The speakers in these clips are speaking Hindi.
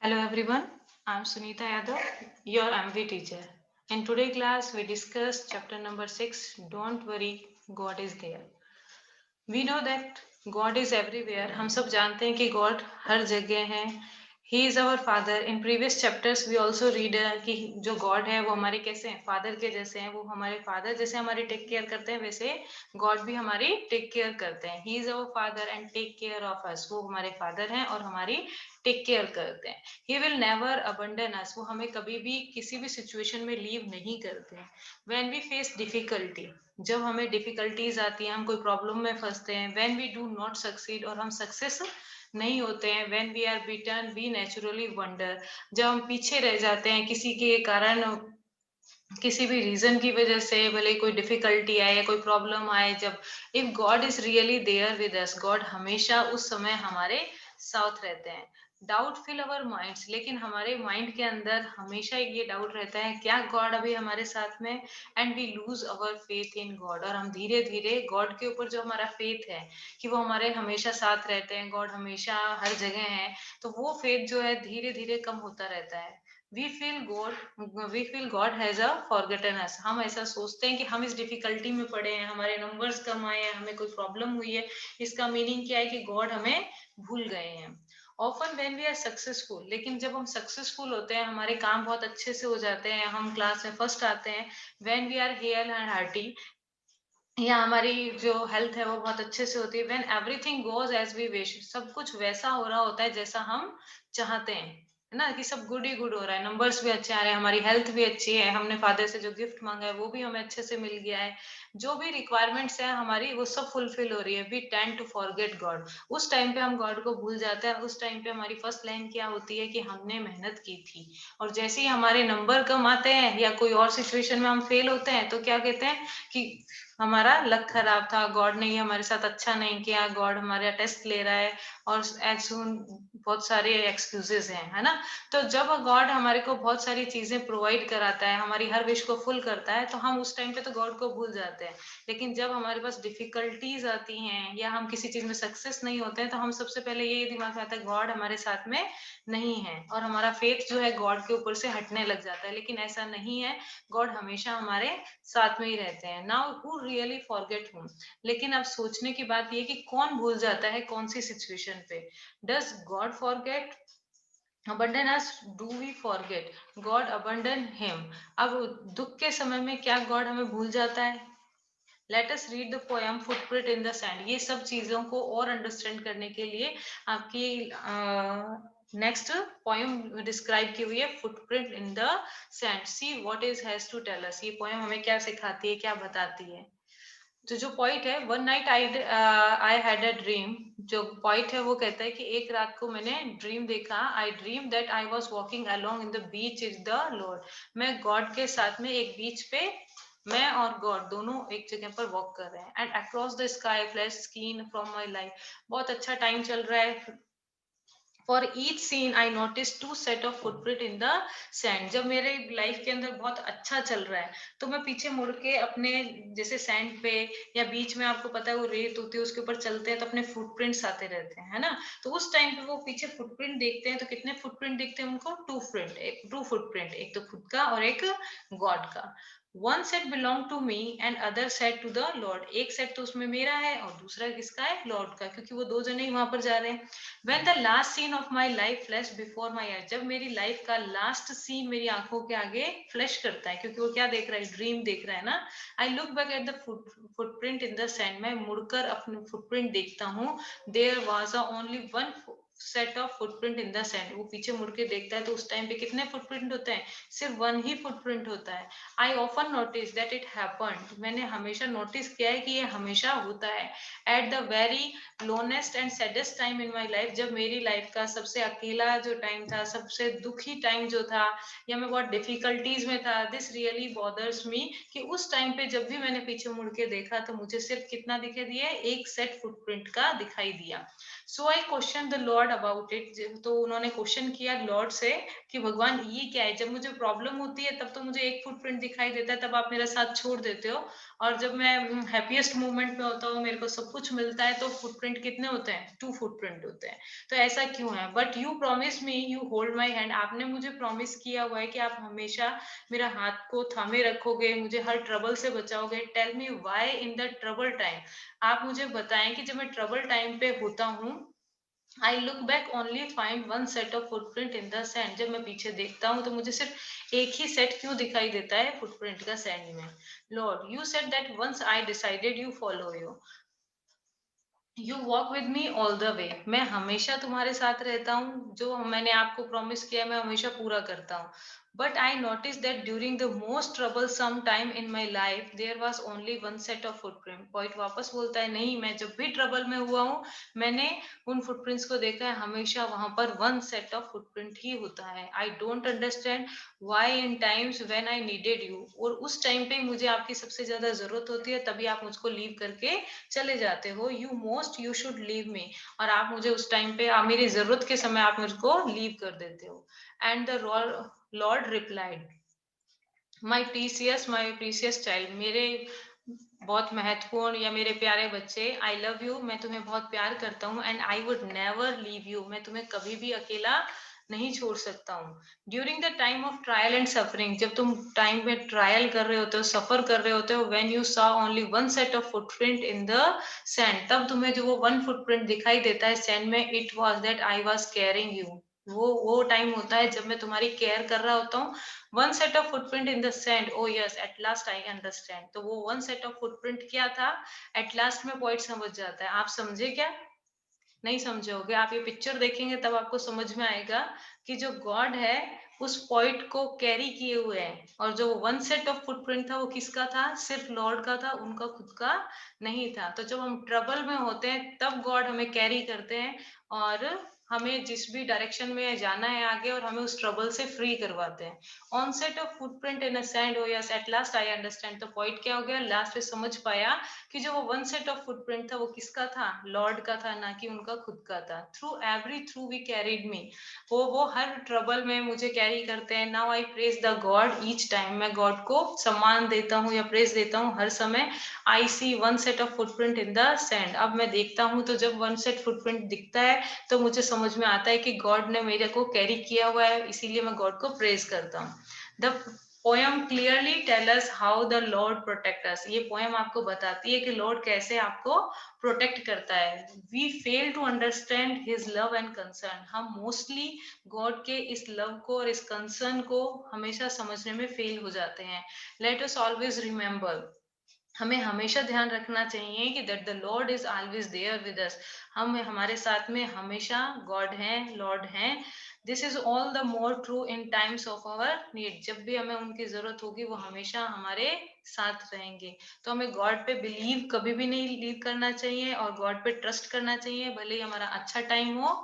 Hello everyone, I'm Sunita Yadav, your MV teacher. In today's class, we discuss chapter number 6, Don't Worry, God is There. We know that God is everywhere. हम सब जानते हैं कि God हर जगह है. He is our father. In previous chapters we also read कि जो God है वो हमारे कैसे हैं, फादर के जैसे हैं. वो हमारे फादर जैसे हमारी टेक केयर करते हैं, वैसे गॉड भी हमारी टेक केयर करते हैं. He is our father and take care of us. वो हमारे फादर हैं और हमारी टेक केयर करते हैं. He will never abandon us. वो हमें कभी भी किसी भी सिचुएशन में लीव नहीं करते हैं. When we face difficulty, जब हमें डिफिकल्टीज आती हैं, हम कोई प्रॉब्लम में फंसते हैं, when we do not succeed और हम सक्सेस नहीं होते हैं, when we are beaten we naturally wonder, जब हम पीछे रह जाते हैं किसी के कारण, किसी भी रीजन की वजह से, भले कोई डिफिकल्टी आए या कोई प्रॉब्लम आए, जब if God is really there with us, God हमेशा उस समय हमारे साथ रहते हैं. डाउट फिल अवर माइंड्स, लेकिन हमारे माइंड के अंदर हमेशा ये डाउट रहता है क्या गॉड अभी हमारे साथ में, and we lose our faith in God, और हम धीरे धीरे गॉड के ऊपर जो हमारा फेथ है कि वो हमारे हमेशा साथ रहते हैं, गॉड हमेशा हर जगह है, तो वो फेथ जो है धीरे धीरे कम होता रहता है. We feel God has a forgotten us, हम ऐसा सोचते हैं कि हम इस डिफिकल्टी में पड़े हैं, हमारे नंबर्स कम आए हैं, हमें कोई प्रॉब्लम हुई है. इसका मीनिंग क्या है कि गॉड हमें भूल गए हैं. Often when we are successful, लेकिन जब हम सक्सेसफुल होते हैं, हमारे काम बहुत अच्छे से हो जाते हैं, हम क्लास में फर्स्ट आते हैं, when we are health and hearty, या हमारी जो हेल्थ है वो बहुत अच्छे से होती है, when everything goes as we wish, सब कुछ वैसा हो रहा होता है जैसा हम चाहते हैं, है ना, कि सब गुड ही गुड हो रहा है, नंबर्स भी अच्छे आ रहे हैं, हमारी हेल्थ भी अच्छी है, हमने फादर से जो गिफ्ट मांगा है वो भी हमें अच्छे से मिल गया है, जो भी रिक्वायरमेंट्स है हमारी वो सब फुलफिल हो रही है. We tend to forget God, उस टाइम पे हम गॉड को भूल जाते हैं. उस टाइम पे हमारी फर्स्ट लाइन क्या होती है कि हमने मेहनत की थी, और जैसे ही हमारे नंबर कम आते हैं या कोई और सिचुएशन में हम फेल होते हैं, तो क्या कहते हैं कि हमारा लक खराब था, गॉड ने ये हमारे साथ अच्छा नहीं किया, गॉड हमारा टेस्ट ले रहा है, और एज सुन बहुत सारे एक्सक्यूजेस हैं, है ना. तो जब गॉड हमारे को बहुत सारी चीजें प्रोवाइड कराता है, हमारी हर विश को फुल करता है, तो हम उस टाइम पे तो गॉड को भूल जाते हैं. लेकिन जब हमारे पास डिफिकल्टीज आती हैं या हम किसी चीज में सक्सेस नहीं होते हैं, तो हम सबसे पहले ये दिमाग में आता है गॉड हमारे साथ में नहीं है, और हमारा फेथ जो है गॉड के ऊपर से हटने लग जाता है. लेकिन ऐसा नहीं है, गॉड हमेशा हमारे साथ में ही रहते हैं. नाउ हु रियली फॉरगेट हुम, लेकिन अब सोचने की बात ये कि कौन भूल जाता है कौन सी सिचुएशन पे. Does God forget abandon us, do we forget god abandon him. अब दुख के समय में क्या गॉड हमें भूल जाता है. Let us read the poem footprint in the sand. ये सब चीजों को और अंडरस्टैंड करने के लिए आपकी नेक्स्ट पोएम डिस्क्राइब की हुई है, footprint in the sand. See what is has to tell us. ये पोएम हमें क्या सिखाती है, क्या बताती है. तो जो पॉइंट है, one night I had a dream, जो पॉइंट है वो कहता है कि एक रात को मैंने ड्रीम देखा. आई dream that I was walking along in the beach is the Lord. मैं गॉड के साथ में एक बीच पे, मैं और गॉड दोनों एक जगह पर वॉक कर रहे हैं. And across the sky flash स्कीन फ्रॉम माई लाइफ. बहुत अच्छा टाइम चल रहा है. For each scene I notice two set of footprint in the sand. जब मेरे लाइफ के अंदर बहुत अच्छा चल रहा है, तो मैं पीछे मुड़ के अपने, जैसे सैंड पे या बीच में आपको पता है वो रेत होती है उसके ऊपर चलते हैं, तो अपने फुटप्रिंट्स आते रहते हैं, है ना. तो उस टाइम पे वो पीछे फुटप्रिंट देखते हैं, तो कितने फुटप्रिंट दिखते हैं उनको, टू फुटप्रिंट, एक तो खुद का और एक गॉड का. One set belong to me and other set to the Lord. एक सेट तो उसमें मेरा है और दूसरा किसका है, लॉर्ड का, क्योंकि वो दो जने ही वहां पर जा रहे हैं. When the last scene of my life flashed before my eyes, जब मेरी लाइफ का लास्ट सीन मेरी आंखों के आगे फ्लैश करता है, क्योंकि वो क्या देख रहा है, ड्रीम देख रहा है ना. I look back at the footprint in the sand. मैं मुड़कर अपने फुटप्रिंट देखता हूँ. There was only one set of footprint in the sand. वो पीछे मुड़ के देखता है, तो उस टाइम पे कितने फुटप्रिंट होते हैं, सिर्फ वन ही फुटप्रिंट होता है. I often notice that it happened. मैंने हमेशा नोटिस किया है कि ये हमेशा होता है. At the very lonest and saddest time in my life, जब मेरी लाइफ का सबसे अकेला जो टाइम था, सबसे दुखी टाइम जो था, या मैं बहुत डिफिकल्टीज में था, दिस रियली बॉदर्स मी, कि उस टाइम पे जब भी मैंने पीछे मुड़ के देखा, तो मुझे सिर्फ कितना दिखाई दिया, एक सेट फुटप्रिंट का दिखाई दिया. So I question the Lord about it. तो उन्होंने क्वेश्चन किया लॉर्ड से कि भगवान ये क्या है, जब मुझे प्रॉब्लम होती है तब तो मुझे एक फुटप्रिंट दिखाई देता है, तब आप मेरा साथ छोड़ देते हो, और जब मैं हैप्पीएस्ट मोमेंट में होता हूँ, मेरे को सब कुछ मिलता है, तो फुटप्रिंट कितने होते हैं? 2 फुटप्रिंट होते हैं। तो ऐसा क्यों है? But you promise me, you hold my hand, आपने मुझे प्रॉमिस किया हुआ है कि आप हमेशा मेरा हाथ को थामे रखोगे, मुझे हर ट्रबल से बचाओगे। Tell me why in the trouble time, आप मुझे बताएं कि जब मैं ट्रबल टाइम पे होता हूँ, आई look back only find one set of footprint in the sand, जब मैं पीछे देखता हूँ तो मुझे सिर्फ एक ही सेट क्यों दिखाई देता है फुटप्रिंट का सैंड में? Lord, you said that once I decided you follow you walk with me all the way, मैं हमेशा तुम्हारे साथ रहता हूँ, जो मैंने आपको प्रॉमिस किया मैं हमेशा पूरा करता हूँ। But I notice that during the most troublesome time in my life there was only one set of footprint. Point वापस बोलता है, नहीं, मैं जब भी ट्रबल में हुआ हूँ, मैंने उन फुटप्रिंट्स को देखा है, हमेशा वहां पर वन सेट ऑफ फुटप्रिंट ही होता है। I don't understand why in times when I needed you, और उस टाइम पे मुझे आपकी सबसे ज्यादा जरूरत होती है, तभी आप मुझको लीव करके चले जाते हो। यू शुड लीव मी, और आप मुझे उस टाइम पे मेरी जरूरत के समय आप मुझको लीव कर देते हो। And the Lord replied, my precious child, मेरे बहुत महत्वपूर्ण या मेरे प्यारे बच्चे, आई लव यू, मैं तुम्हें बहुत प्यार करता हूँ। And I would never leave you, मैं तुम्हें कभी भी अकेला नहीं छोड़ सकता हूँ। During the time of trial and suffering, जब तुम टाइम में ट्रायल कर रहे होते हो, सफर कर रहे होते हो, when you saw only one set of footprint in the sand, तब तुम्हें जो वो वन फुटप्रिंट दिखाई देता है सैंड में, it was that I was caring you, वो टाइम होता है जब मैं तुम्हारी केयर कर रहा होता हूँ। One set of footprint in the sand, O yes, at last I understand, तो वो वन सेट ऑफ फुटप्रिंट क्या था? एट लास्ट में पॉइंट समझ जाता है। आप समझे क्या? नहीं समझे होगे, आप ये पिक्चर देखेंगे तब आपको समझ में आएगा कि जो गॉड है उस पॉइंट को कैरी किए हुए है, और जो वन सेट ऑफ फुटप्रिंट था वो किसका था? सिर्फ लॉर्ड का था, उनका खुद का नहीं था। तो जब हम ट्रबल में होते हैं तब गॉड हमें कैरी करते हैं, और हमें जिस भी डायरेक्शन में जाना है आगे, और हमें उस ट्रबल से फ्री करवाते हैं। On set of footprint in a sand, O yes, at last I understand, तो पॉइंट क्या हो गया? लास्ट में समझ पाया कि जो वो वन सेट ऑफ फुटप्रिंट था वो किसका था? लॉर्ड का था, ना कि उनका खुद का था। थ्रू वी कैरीड मी, वो हर ट्रबल में मुझे कैरी करते हैं। Now I praise the God each time, मैं गॉड को सम्मान देता हूँ या प्रेज देता हूँ हर समय। I see one set of footprint in the sand, अब मैं देखता हूँ तो जब वन सेट फुटप्रिंट दिखता है तो मुझे समझ में आता है कि गॉड ने मेरे को कैरी किया हुआ है, इसीलिए मैं गॉड को प्रेज करता हूँ। The poem clearly tell us how the Lord protect us, ये पोयम आपको बताती है कि लॉर्ड कैसे आपको प्रोटेक्ट करता है। We fail to understand his love and concern, हम मोस्टली गॉड के इस लव को और इस कंसर्न को हमेशा समझने में फेल हो जाते हैं। लेट अस ऑलवेज रिमेम्बर, हमें हमेशा ध्यान रखना चाहिए कि that the Lord is always there with us, हम हमारे साथ में हमेशा गॉड हैं, लॉर्ड हैं। This is all the more true in times of our need, जब भी हमें उनकी जरूरत होगी वो हमेशा हमारे साथ रहेंगे। तो हमें गॉड पे बिलीव कभी भी नहीं लीव करना चाहिए, और गॉड पे ट्रस्ट करना चाहिए, भले ही हमारा अच्छा टाइम हो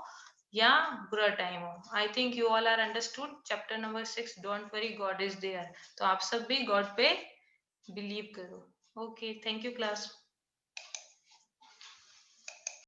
या बुरा टाइम हो। I think you all are understood chapter number 6, don't worry God is there. तो आप सब भी गॉड पे बिलीव करो। Okay, thank you class.